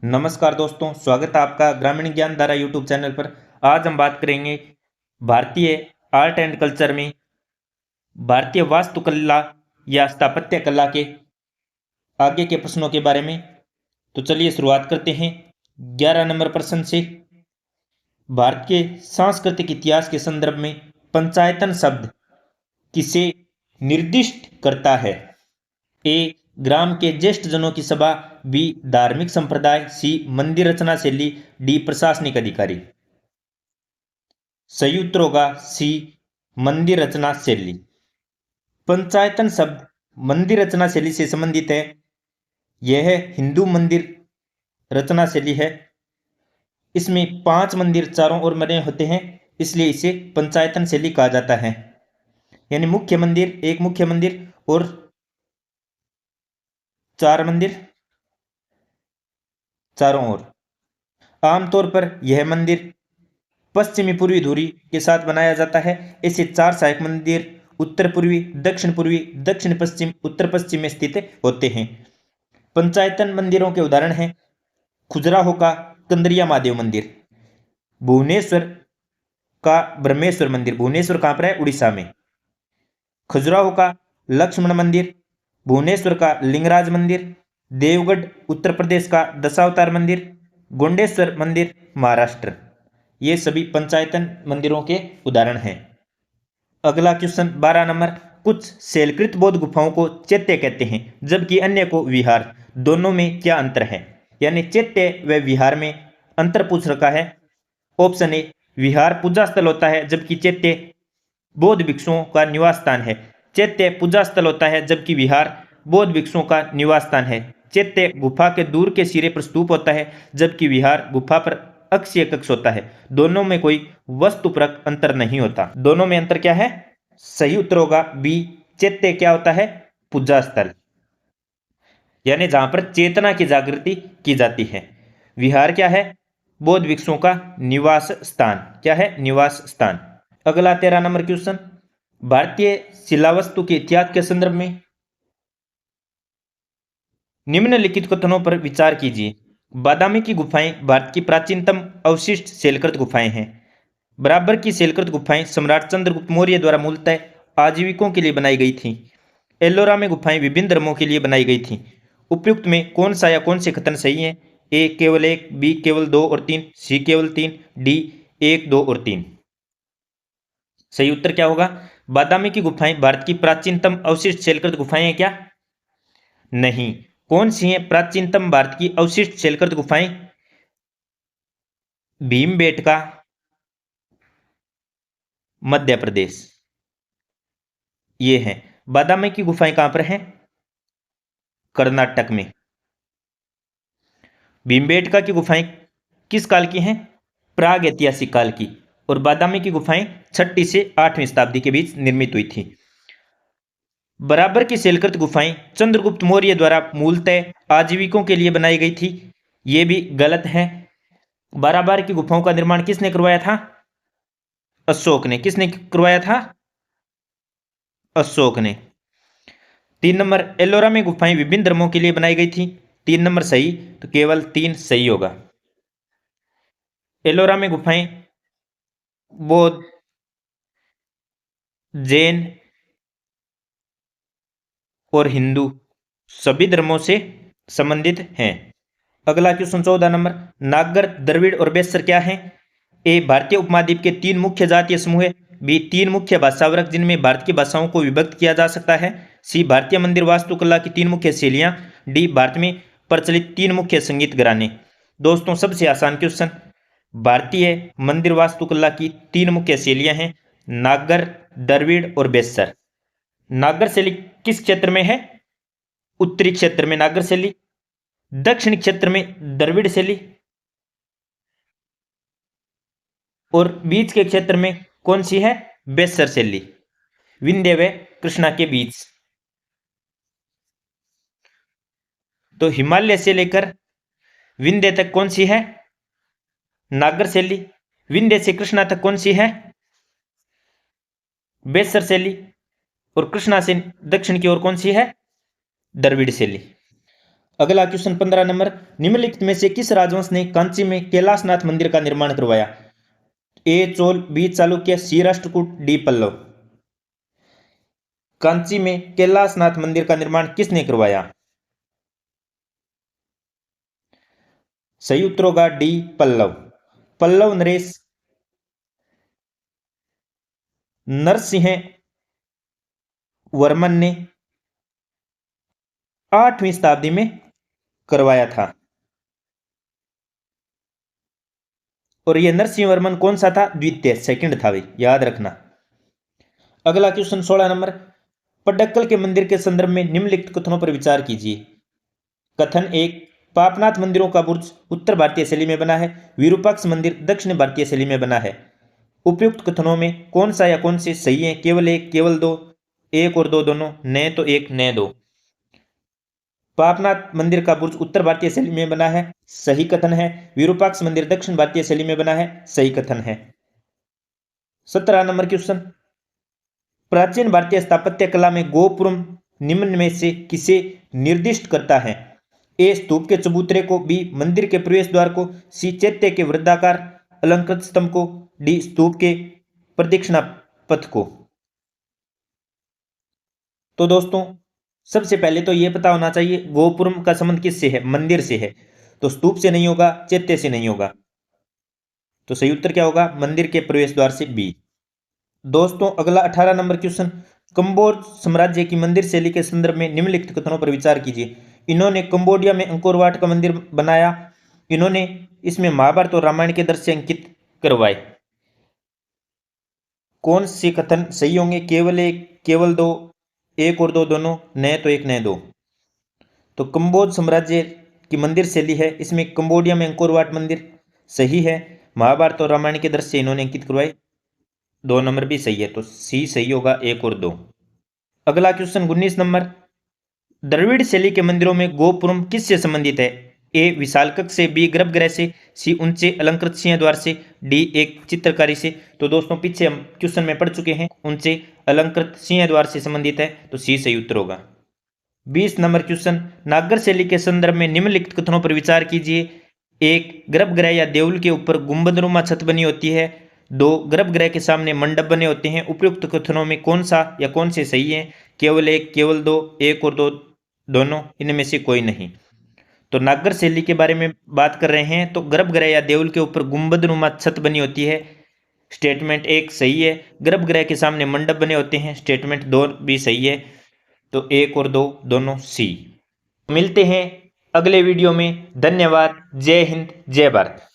नमस्कार दोस्तों, स्वागत है आपका ग्रामीण ज्ञान धारा यूट्यूब चैनल पर। आज हम बात करेंगे भारतीय आर्ट एंड कल्चर में भारतीय वास्तुकला या स्थापत्य कला के आगे के प्रश्नों के बारे में। तो चलिए शुरुआत करते हैं 11 नंबर प्रश्न से। भारत के सांस्कृतिक इतिहास के संदर्भ में पंचायतन शब्द किसे निर्दिष्ट करता है? ए ग्राम के ज्येष्ठ जनों की सभा, बी धार्मिक संप्रदाय, सी मंदिर रचना शैली, डी प्रशासनिक अधिकारी। सही उत्तर होगा सी मंदिर रचना शैली। पंचायतन शब्द मंदिर रचना शैली से संबंधित है। यह हिंदू मंदिर रचना शैली है। इसमें 5 मंदिर चारों ओर बने होते हैं, इसलिए इसे पंचायतन शैली कहा जाता है। यानी मुख्य मंदिर, एक मुख्य मंदिर और 4 मंदिर चारों ओर। आमतौर पर यह मंदिर पश्चिमी पूर्वी धुरी के साथ बनाया जाता है। ऐसे 4 सहायक मंदिर उत्तर पूर्वी, दक्षिण पूर्वी, दक्षिण पश्चिम, उत्तर पश्चिम में स्थित होते हैं। पंचायतन मंदिरों के उदाहरण हैं खजुराहो का कंदरिया महादेव मंदिर, भुवनेश्वर का ब्रह्मेश्वर मंदिर, भुवनेश्वर कहां पर है? उड़ीसा में। खजुराहो का लक्ष्मण मंदिर, भुवनेश्वर का लिंगराज मंदिर, देवगढ़ उत्तर प्रदेश का दशावतार मंदिर, गोंडेश्वर मंदिर महाराष्ट्र। ये सभी पंचायतन मंदिरों के उदाहरण हैं। अगला क्वेश्चन 12 नंबर। कुछ शैलकृत बौद्ध गुफाओं को चैत्य कहते हैं जबकि अन्य को विहार, दोनों में क्या अंतर है? यानी चैत्य व विहार में अंतर पूछ रखा है। ऑप्शन ए विहार पूजा स्थल होता है जबकि चैत्य बौद्ध भिक्षुओं का निवास स्थान है। चैत्य पूजा स्थल होता है जबकि विहार बौद्ध भिक्षुओं का निवास स्थान है। चैत्य गुफा के दूर के सिरे पर स्तूप होता है जबकि विहार गुफा पर अक्षीय कक्ष होता है। दोनों में कोई वस्तुपरक अंतर नहीं होता। दोनों में अंतर क्या है? सही उत्तर होगा बी। चैत्य क्या होता है? पूजा स्थल, यानी जहां पर चेतना की जागृति की जाती है। विहार क्या है? बौद्ध भिक्षुओं का निवास स्थान। क्या है? निवास स्थान। अगला 13 नंबर क्वेश्चन। भारतीय शिलावस्तु के इतिहास के संदर्भ में निम्नलिखित कथनों पर विचार कीजिए। बादामी की गुफाएं भारत की प्राचीनतम अवशिष्ट शैलकृत गुफाएं हैं। बराबर की शैलकृत गुफाएं सम्राट चंद्रगुप्त मौर्य द्वारा मूलतः आजीविकों के लिए बनाई गई थीं। एलोरा में गुफाएं विभिन्न धर्मों के लिए बनाई गई थीं। उपयुक्त में कौन सा या कौन से कथन सही है? ए केवल 1, बी केवल 2 और 3, सी केवल 3, डी 1, 2 और 3। सही उत्तर क्या होगा? बादामी की गुफाएं भारत की प्राचीनतम अवशिष्ट शैलकृत गुफाएं हैं क्या? नहीं। कौन सी हैं प्राचीनतम भारत की अवशिष्ट शैलकृत गुफाएं? भीमबेटका, मध्य प्रदेश। ये हैं। बादामी की गुफाएं कहां पर हैं? कर्नाटक में। भीमबेटका की गुफाएं किस काल की हैं? प्राग ऐतिहासिक काल की। और बादामी की गुफाएं 6वीं से 8वीं शताब्दी के बीच निर्मित हुई थी। बराबर की शैलकृत गुफाएं चंद्रगुप्त मौर्य द्वारा मूलतः आजीविकों के लिए बनाई गई थी। ये भी गलत है। बराबर की गुफाओं का निर्माण किसने करवाया था? अशोक ने। किसने करवाया था? अशोक ने। 3 नंबर। एलोरा में गुफाएं विभिन्न धर्मों के लिए बनाई गई थी। 3 नंबर सही, तो केवल 3 सही होगा। एलोरा में गुफाएं बौद्ध, जैन और हिंदू सभी धर्मों से संबंधित हैं। अगला क्वेश्चन 14 नंबर। नागर, द्रविड़ और बेसर क्या हैं? ए भारतीय उपमहाद्वीप के 3 मुख्य जातीय समूह है। बी 3 मुख्य भाषा वर्ग जिनमें भारत की भाषाओं को विभक्त किया जा सकता है। सी भारतीय मंदिर वास्तुकला की 3 मुख्य शैलियां। डी भारत में प्रचलित 3 मुख्य संगीत घराने। दोस्तों सबसे आसान क्वेश्चन। भारतीय मंदिर वास्तुकला की 3 मुख्य शैलियां हैं नागर, द्रविड़ और बेसर। नागर शैली किस क्षेत्र में है? उत्तरी क्षेत्र में नागर शैली, दक्षिण क्षेत्र में द्रविड़ शैली और बीच के क्षेत्र में कौन सी है? बेसर शैली, विंध्य व कृष्णा के बीच। तो हिमालय से लेकर विंध्य तक कौन सी है? नागर शैली। विंध्य से कृष्णा तक कौन सी है? बेसर शैली। और कृष्णा से दक्षिण की ओर कौन सी है? द्रविड़ शैली। अगला क्वेश्चन 15 नंबर, निम्नलिखित में से किस राजवंश ने कांची में कैलाशनाथ मंदिर का निर्माण करवाया? ए चोल, बी चालुक्य, सी राष्ट्रकूट, डी पल्लव। कांची में कैलाशनाथ मंदिर का निर्माण किसने करवाया? सही उत्तर होगा डी पल्लव। पल्लव नरेश नरसिंह वर्मन ने 8वीं शताब्दी में करवाया था। और यह नरसिंह वर्मन कौन सा था? द्वितीय, सेकंड था भाई, याद रखना। अगला क्वेश्चन 16 नंबर, पड्डक्कल के मंदिर के संदर्भ में निम्नलिखित कथनों पर विचार कीजिए। कथन 1, पापनाथ मंदिरों का बुर्ज उत्तर भारतीय शैली में बना है, विरूपाक्ष मंदिर दक्षिण भारतीय शैली में बना है। उपयुक्त कथनों में कौन सा या कौन से सही है? केवल एक, केवल दो, एक और दो दोनों, न तो एक न दो। पापनाथ मंदिर का बुर्ज उत्तर भारतीय शैली में बना है, सही कथन है। विरूपाक्ष मंदिर दक्षिण भारतीय शैली में बना है, सही कथन है। 17 नंबर क्वेश्चन, प्राचीन भारतीय स्थापत्य कला में गोपुरम निम्न में से किसे निर्दिष्ट करता है? ए स्तूप के चबूतरे को, बी मंदिर के प्रवेश द्वार को, सी चैत्य के वृत्ताकार अलंकृत स्तंभ को, डी स्तूप के प्रदक्षिणा पथ को। तो दोस्तों सबसे पहले तो यह पता होना चाहिए गोपुरम का संबंध किससे है? मंदिर से है। तो स्तूप से नहीं होगा, चैत्य से नहीं होगा। तो सही उत्तर क्या होगा? मंदिर के प्रवेश द्वार से, बी। दोस्तों अगला 18 नंबर क्वेश्चन, कंबोज साम्राज्य की मंदिर शैली के संदर्भ में निम्नलिखित कथनों पर विचार कीजिए। इन्होंने कंबोडिया में अंकोर वाट का मंदिर बनाया। इन्होंने इसमें महाभारत और रामायण के दृश्य अंकित करवाए। कौन से कथन सही होंगे? केवल एक, केवल दो, एक और दो दोनों, न तो एक न दो। तो कंबोज साम्राज्य की मंदिर शैली है, इसमें कंबोडिया में अंकोर वाट मंदिर सही है। महाभारत और रामायण के दृश्य इन्होंने अंकित करवाए। 2 नंबर भी सही है, तो सी सही होगा, 1 और 2। अगला क्वेश्चन 19 नंबर, द्रविड़ शैली के मंदिरों में गोपुरम किससे संबंधित है? ए विशालकक्ष से, बी गर्भगृह से, सी ऊंचे अलंकृत सिंह द्वार से, डी एक चित्रकारी से। तो दोस्तों पीछे हम क्वेश्चन में पढ़ चुके हैं, ऊंचे अलंकृत सिंह द्वार से संबंधित है, तो सी सही उत्तर होगा। 20 नंबर क्वेश्चन, नागर शैली के संदर्भ में निम्नलिखित कथनों पर विचार कीजिए। एक, गर्भगृह या देउल के ऊपर गुंबदनुमा छत बनी होती है। 2, गर्भगृह के सामने मंडप बने होते हैं। उपयुक्त कथनों में कौन सा या कौन से सही है? केवल एक, केवल दो, एक और दो दोनों, इनमें से कोई नहीं। तो नागर शैली के बारे में बात कर रहे हैं, तो गर्भगृह या देउल के ऊपर गुंबदनुमा छत बनी होती है, स्टेटमेंट 1 सही है। गर्भगृह के सामने मंडप बने होते हैं, स्टेटमेंट 2 भी सही है। तो 1 और 2 दोनों सी। मिलते हैं अगले वीडियो में। धन्यवाद। जय हिंद, जय भारत।